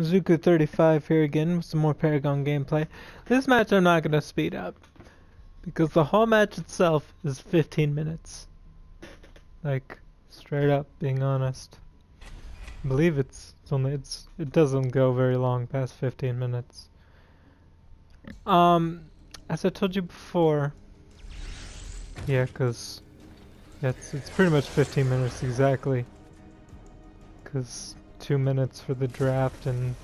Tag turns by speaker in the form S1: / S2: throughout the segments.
S1: Zuku35 here again with some more Paragon gameplay. This match I'm not going to speed up, because the whole match itself is 15 minutes. Like, straight up, being honest. I believe it doesn't go very long past 15 minutes. As I told you before, it's pretty much 15 minutes exactly. Because 2 minutes for the draft and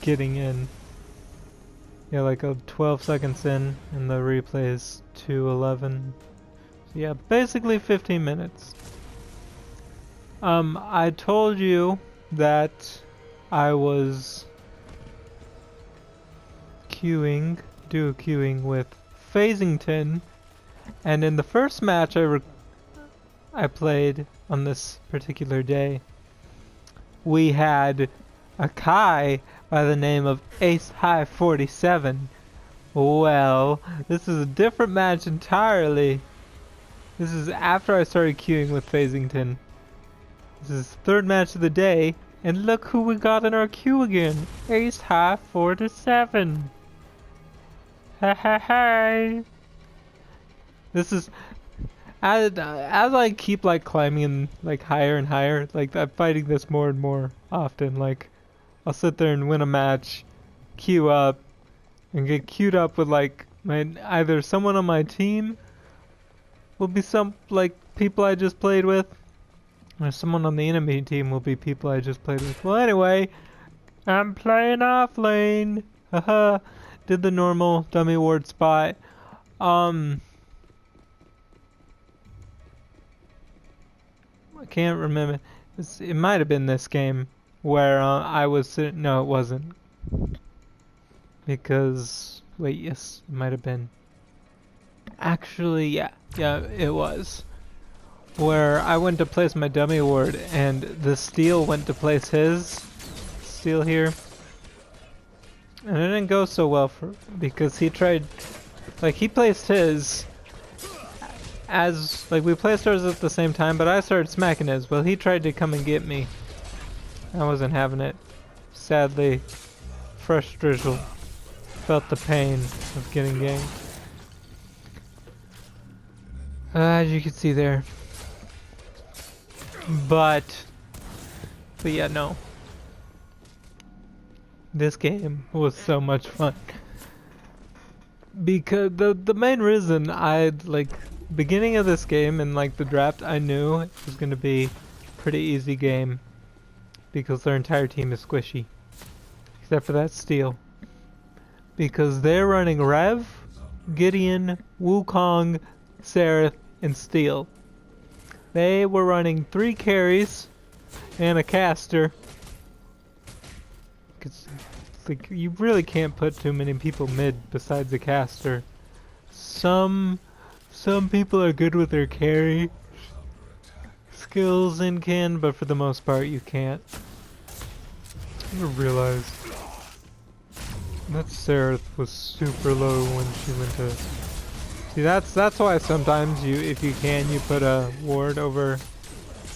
S1: getting in. Yeah, like 12 seconds in, and the replay is 2:11. So yeah, basically 15 minutes. I told you that I was queuing with Phasington, and in the first match I played on this particular day, we had a Kai by the name of Ace High 47. Well, this is a different match entirely. This is after I started queuing with Phasington. This is the third match of the day, and look who we got in our queue again. Ace High 47. Ha ha ha. This is as I keep like climbing like higher and higher, like I'm fighting this more and more often. Like I'll sit there and win a match, queue up, and get queued up with like either someone on my team will be some like people I just played with, or someone on the enemy team will be people I just played with. Well, anyway, I'm playing off lane. Haha. Did the normal dummy ward spot. I can't remember. It might have been this game where I was sitting. No, it wasn't. Because wait, yes, it might have been. Actually, yeah, it was. Where I went to place my dummy ward, and the Steel went to place his Steel here, and it didn't go so well because he tried, like he placed his. As, like, we placed ours at the same time, but I started smacking his. Well, he tried to come and get me. I wasn't having it. Sadly, fresh drizzle. Felt the pain of getting ganked. As you can see there. But yeah, no. This game was so much fun. Because the main reason beginning of this game and like the draft, I knew it was going to be a pretty easy game because their entire team is squishy, except for that Steel, because they're running Rev, Gideon, Wukong, Seraph, and Steel. They were running 3 carries and a caster. Like, you really can't put too many people mid besides a caster. Some people are good with their carry skills and can, but for the most part you can't. I realized that Seraph was super low when she went to. See, that's why sometimes if you can, you put a ward over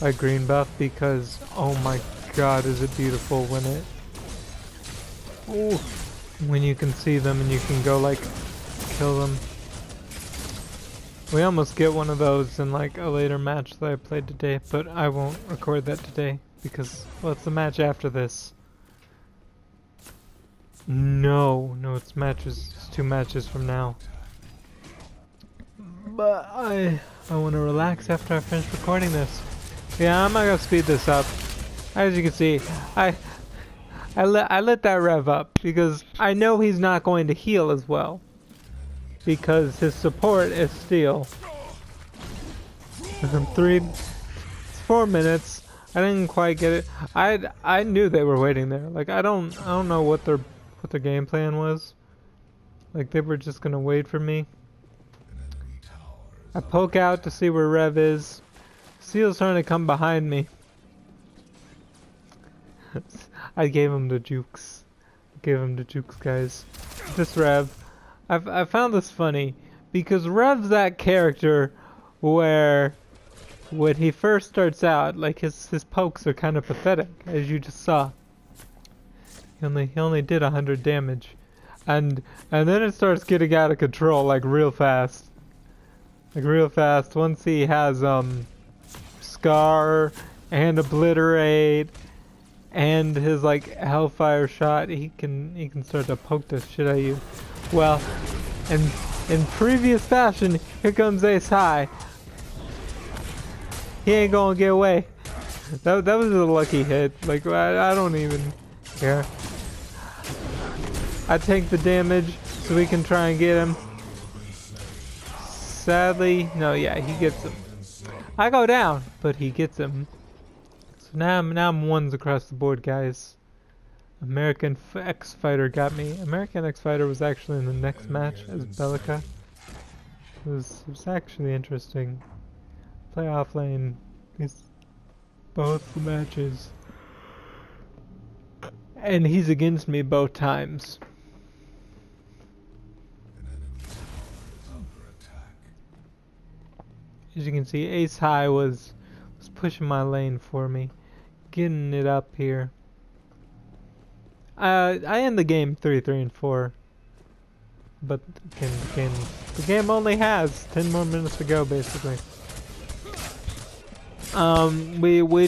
S1: a green buff, because oh my god, is it beautiful when it. Ooh, when you can see them and you can go like kill them. We almost get one of those in like a later match that I played today, but I won't record that today because, well, it's the match after this. No, it's 2 matches from now. But I want to relax after I finish recording this. Yeah, I'm not gonna speed this up. As you can see, I let that rev up because I know he's not going to heal as well, because his support is Steel. It's 4 minutes. I didn't quite get it. I knew they were waiting there. Like I don't know what their game plan was. Like they were just gonna wait for me. I poke out to see where Rev is. Steel's trying to come behind me. I gave him the jukes. Guys. This Rev. I found this funny because Rev's that character where when he first starts out, like his pokes are kind of pathetic, as you just saw. He only did 100 damage. And then it starts getting out of control, like real fast. Like real fast. Once he has Scar and Obliterate and his like Hellfire shot, he can start to poke the shit out of you. Well, in previous fashion, here comes Ace High. He ain't gonna get away. That was a lucky hit. Like I don't even care. I take the damage so we can try and get him. Sadly, no, yeah, he gets him. I go down, but he gets him. So now I'm ones across the board, guys. American X Fighter got me. American X Fighter was actually in the next match as Bellica. It was actually interesting. Play offlane. It's both the matches. And he's against me both times. As you can see, Ace High was pushing my lane for me. Getting it up here. I end the game 3-3-4. But the game only has 10 more minutes to go, basically. We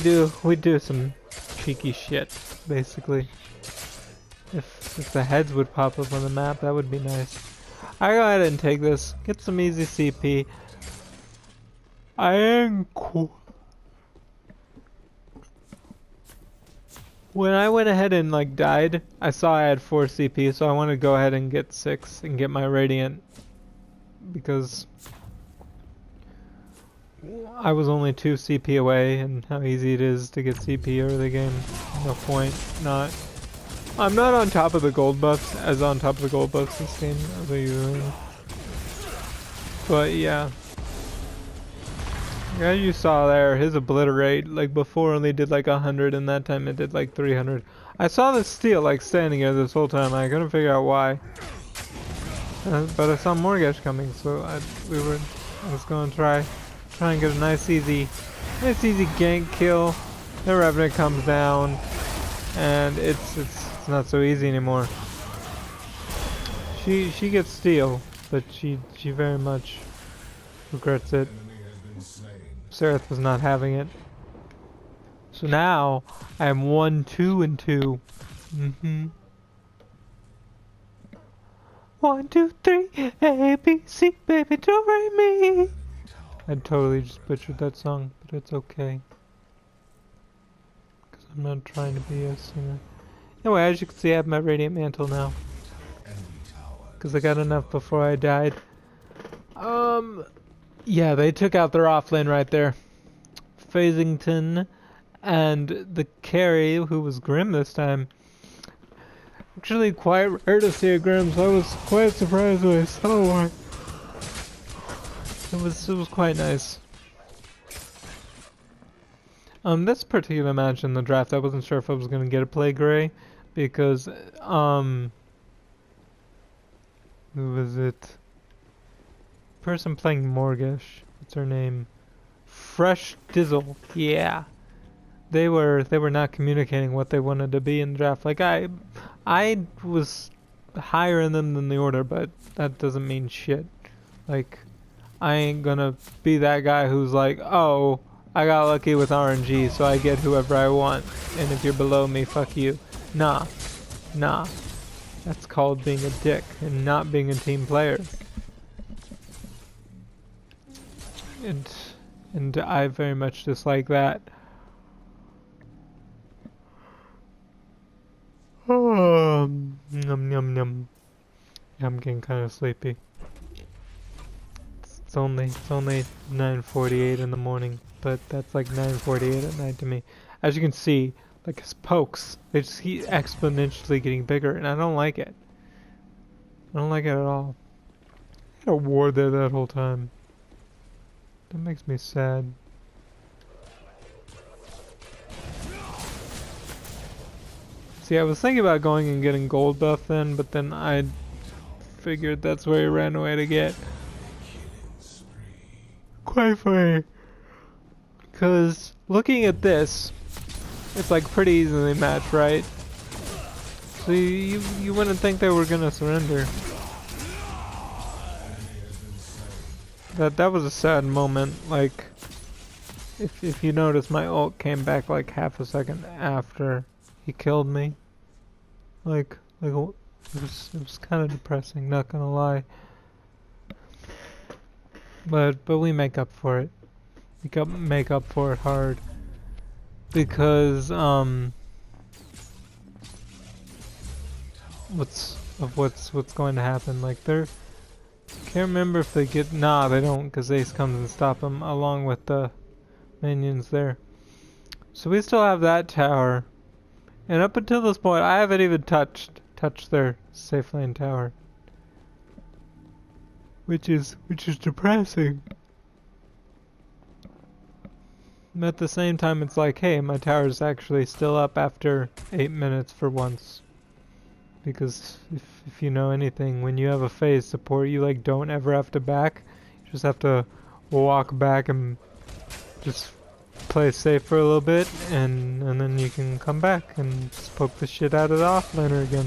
S1: do some cheeky shit, basically. If the heads would pop up on the map, that would be nice. I go ahead and take this, get some easy CP. I am cool. When I went ahead and like died, I saw I had 4 CP, so I wanted to go ahead and get 6 and get my Radiant. Because I was only 2 CP away, and how easy it is to get CP early the game. No point not. I'm not on top of the gold buffs, as on top of the gold buffs this game, as I usually am. But yeah. As you saw there, his Obliterate, like before only did like 100, and that time it did like 300. I saw the steal like standing here this whole time, I couldn't figure out why. But I saw Morgesh coming, so I was going to try and get a nice easy gank kill. The Revenant comes down, and it's not so easy anymore. She gets steal, but she very much regrets it. Seraph was not having it. So now I am 1-2-2. 1, 2, 3, A, B, C, baby, do re mi. I totally just butchered that song, but it's okay. Because I'm not trying to be a singer. Anyway, as you can see, I have my Radiant Mantle now. Because I got enough before I died. Yeah, they took out their offlane right there. Phasington and the carry, who was Grim this time. Actually, quite rare to see a Grim, so I was quite surprised when I saw one. It was quite nice. This particular match in the draft, I wasn't sure if I was gonna get a play Grey, because who was it? Person playing Morgesh. What's her name? Fresh Dizzle. Yeah. They were not communicating what they wanted to be in the draft. Like I was higher in them than the order, but that doesn't mean shit. Like I ain't gonna be that guy who's like, oh, I got lucky with RNG, so I get whoever I want. And if you're below me, fuck you. Nah. That's called being a dick and not being a team player. And I very much dislike that. Yum yum yum. Yeah, I'm getting kind of sleepy. It's only 9:48 in the morning, but that's like 9:48 at night to me. As you can see, like his pokes, they just keep exponentially getting bigger, and I don't like it. I don't like it at all. I had a ward there that whole time. That makes me sad. See, I was thinking about going and getting gold buff then, but then I figured that's where he ran away to get. Quite funny. Because looking at this, it's like pretty easily matched, right? So you wouldn't think they were gonna surrender. That was a sad moment. Like, if you notice, my ult came back like half a second after he killed me. Like it was kind of depressing. Not gonna lie. But we make up for it. We make up for it hard because what's going to happen. Like they're can't remember if they get they don't, because Ace comes and stop them along with the minions there. So we still have that tower, and up until this point I haven't even touched their safe lane tower, which is depressing. But at the same time, it's like, hey, my tower's actually still up after 8 minutes for once. Because if you know anything, when you have a phase support, you like don't ever have to back. You just have to walk back and just play safe for a little bit, and then you can come back and just poke the shit out of the offlaner again.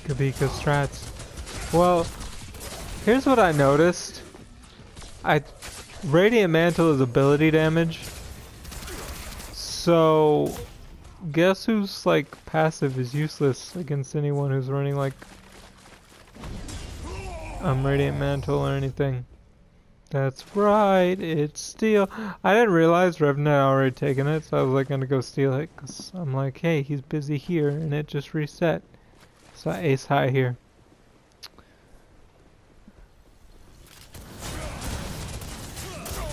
S1: Kabika strats. Well, here's what I noticed. Radiant Mantle is ability damage. So guess who's like passive is useless against anyone who's running like Radiant Mantle or anything. That's right, it's steal. I didn't realize Revenant had already taken it, so I was like gonna go steal it, because I'm like, hey, he's busy here, and it just reset. So I ace high here.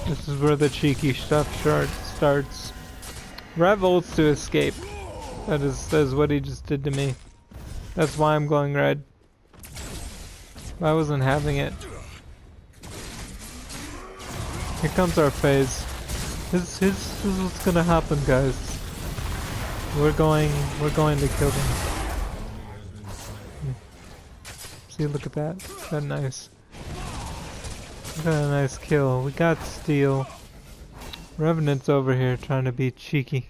S1: This is where the cheeky stuff starts. Rev ults to escape. That is what he just did to me. That's why I'm going red. I wasn't having it. Here comes our phase. This is what's gonna happen, guys. We're going to kill them. See, look at that. That nice. We got a nice kill. We got steal. Revenant's over here trying to be cheeky.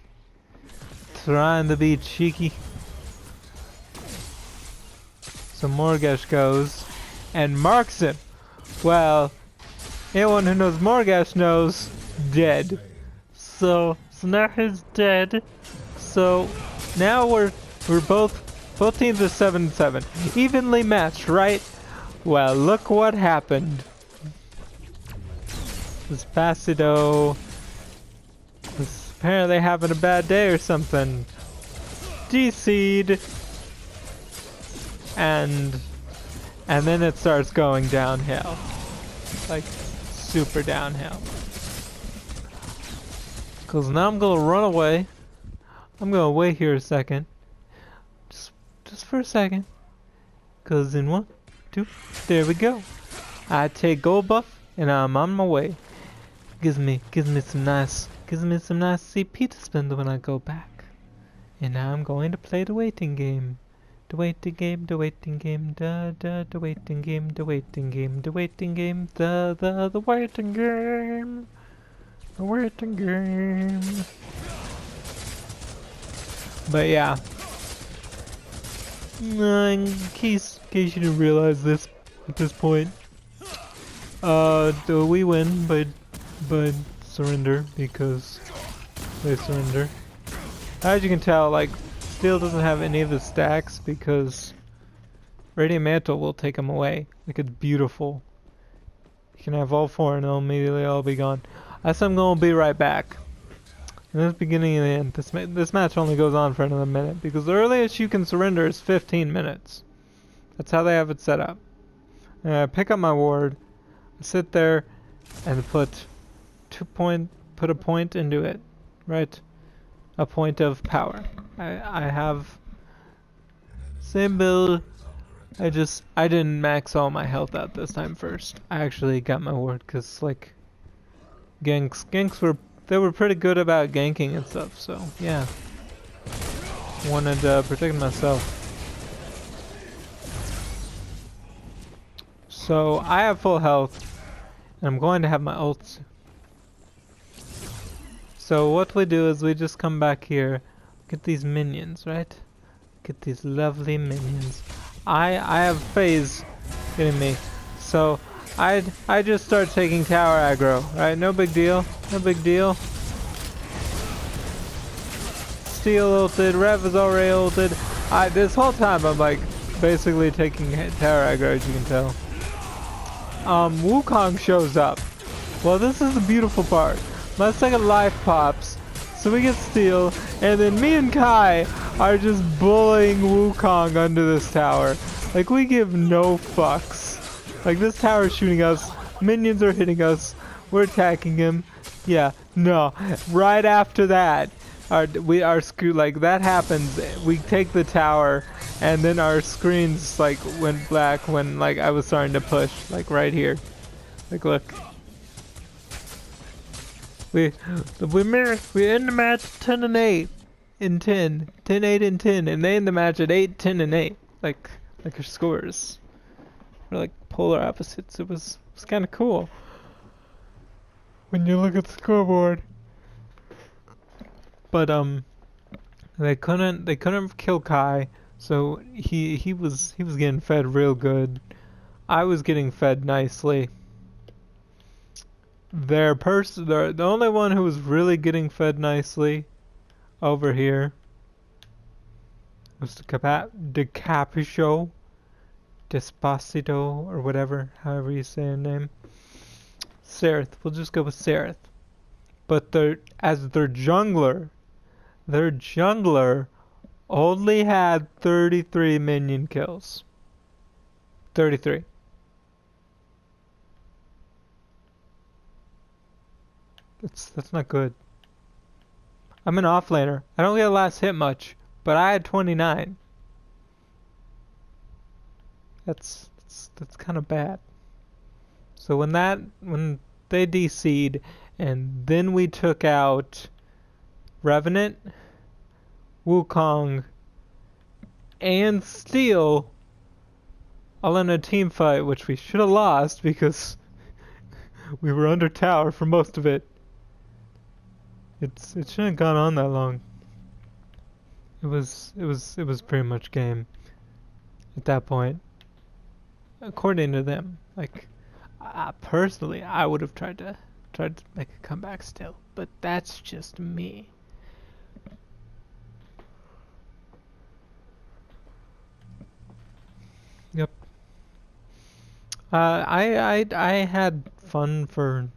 S1: So Morgash goes and marks him. Well, anyone who knows Morgash knows dead. So now he's dead. So now we're both teams are 7-7. Evenly matched, right? Well, look what happened. This Facido is apparently having a bad day or something. DC'd. And then it starts going downhill. Like, super downhill. Cause now I'm gonna run away. I'm gonna wait here a second. Just for a second. Cause in 1, 2, there we go. I take gold buff and I'm on my way. Gives me some nice CP to spend when I go back. And now I'm going to play the waiting game. The waiting game, the waiting game, the waiting game, the waiting game, the waiting game, the waiting game. The waiting game. But yeah. In case you didn't realize this at this point. We win by surrender because they surrender. As you can tell, like, Steel doesn't have any of the stacks because Radiant Mantle will take them away. Like, it's beautiful. You can have all 4 and they'll immediately all be gone. I said I'm gonna be right back. And this beginning and the end. This match only goes on for another minute because the earliest you can surrender is 15 minutes. That's how they have it set up. And I pick up my ward, I sit there, and put a point into it, right? A point of power. I have same build. I didn't max all my health out this time first. I actually got my ward because like ganks were pretty good about ganking and stuff. So yeah, wanted to protect myself. So I have full health, and I'm going to have my ults. So what we do is we just come back here, Look at these minions, right? Look at these lovely minions. I have phase getting me, so I just start taking tower aggro, right? No big deal, no big deal. Steel ulted, Rev is already ulted. This whole time I'm like basically taking tower aggro, as you can tell. Wukong shows up. Well, this is the beautiful part. My second life pops, so we get steel, and then me and Kai are just bullying Wukong under this tower. Like, we give no fucks. Like, this tower is shooting us, minions are hitting us, we're attacking him. Yeah, no. Right after that, like that happens, we take the tower, and then our screens like went black when like I was starting to push, like right here. Like, look. We end the match 10-8 in 10, 10-8 in 10, and they end the match at 8, 10 and 8. Like our scores. We're like polar opposites. It was kind of cool when you look at the scoreboard. But they couldn't kill Kai, so he was getting fed real good. I was getting fed nicely. The only one who was really getting fed nicely over here was the Capricho, Despacito, or whatever, however you say her name. Sereth. We'll just go with Sereth. But their jungler only had 33 minion kills. 33. That's not good. I'm an offlaner. I don't get a last hit much, but I had 29. That's kind of bad. So when they DC'd, and then we took out Revenant, Wukong, and Steel, all in a team fight, which we should have lost because we were under tower for most of it. It shouldn't have gone on that long. It was pretty much game at that point, according to them. Like, personally, I would have tried to make a comeback still, but that's just me. Yep. I had fun for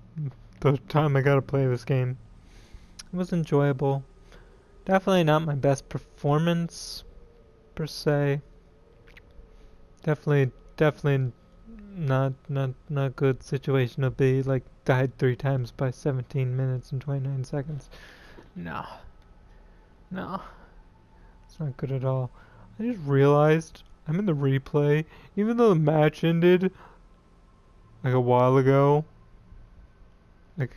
S1: the time I got to play this game. It was enjoyable. Definitely not my best performance per se. Definitely not good situation to be. Like, died 3 times by 17 minutes and 29 seconds. No, it's not good at all. I just realized I'm in the replay, even though the match ended like a while ago. Like,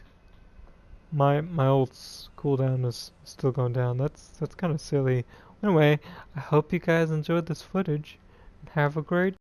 S1: my ult's cooldown is still going down. That's kind of silly. Anyway, I hope you guys enjoyed this footage, and have a great